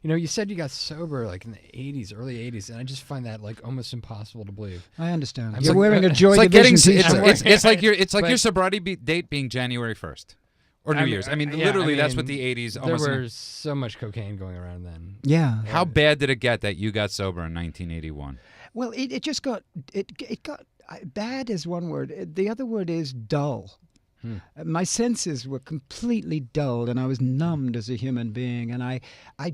You said you got sober like in the 80s, early 80s, and I just find that like almost impossible to believe. I understand. I'm You're like- wearing a Joy It's like Division getting t-shirt. it's like But- your sobriety date being January 1st or New Year's. I mean, yeah, literally, I that's what mean, the 80s There almost. was so much cocaine going around then. Yeah. How bad did it get that you got sober in 1981? Well, it just got it got bad is one word. The other word is dull. My senses were completely dulled, and I was numbed as a human being, and I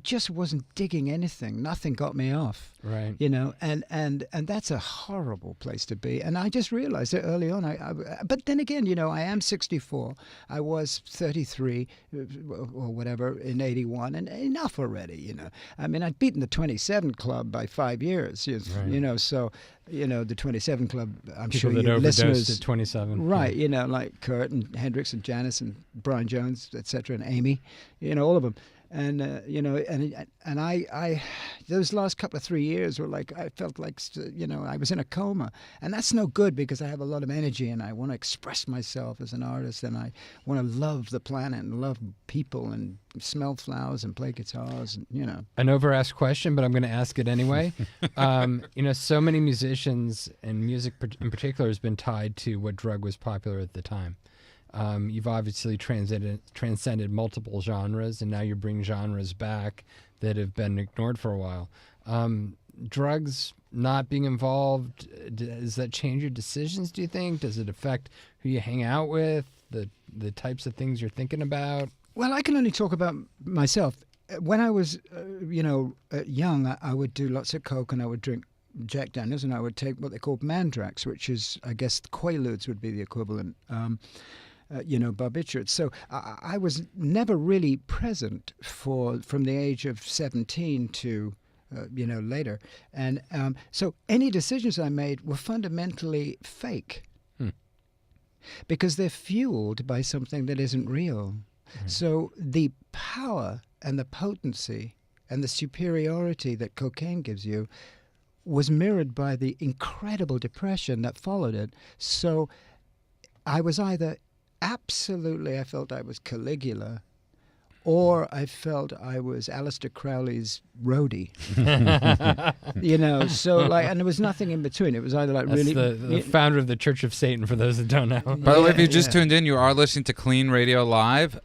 just wasn't digging anything. Nothing got me off. Right. And that's a horrible place to be. And I just realized it early on. But then again, I am 64. I was 33 or whatever in 81, and enough already. I mean, I'd beaten the 27 Club by 5 years. Right. So the 27 Club. I'm People sure that your overdosed listeners, at 27. right? Like Kurt and Hendrix and Janice and Brian Jones, etc., and Amy. All of them. And and I those last couple of 3 years were like, I felt like I was in a coma, and that's no good because I have a lot of energy and I want to express myself as an artist, and I want to love the planet and love people and smell flowers and play guitars and An over-asked question, but I'm going to ask it anyway. So many musicians and music in particular has been tied to what drug was popular at the time. You've obviously transcended multiple genres, and now you bring genres back that have been ignored for a while. Drugs not being involved, does that change your decisions, do you think? Does it affect who you hang out with, the types of things you're thinking about? Well, I can only talk about myself. When I was, young, I would do lots of coke and I would drink Jack Daniels, and I would take what they called Mandrax, which is, I guess, Quaaludes would be the equivalent. Barbiturates. So I was never really present from the age of 17 to later, and so any decisions I made were fundamentally fake because they're fueled by something that isn't real. So the power and the potency and the superiority that cocaine gives you was mirrored by the incredible depression that followed it. So I was either absolutely, I felt I was Caligula, or I felt I was Aleister Crowley's roadie. And there was nothing in between. It was either like That's really... the founder of the Church of Satan, for those that don't know. By the way, if you just yeah. tuned in, you are listening to Clean Radio Live.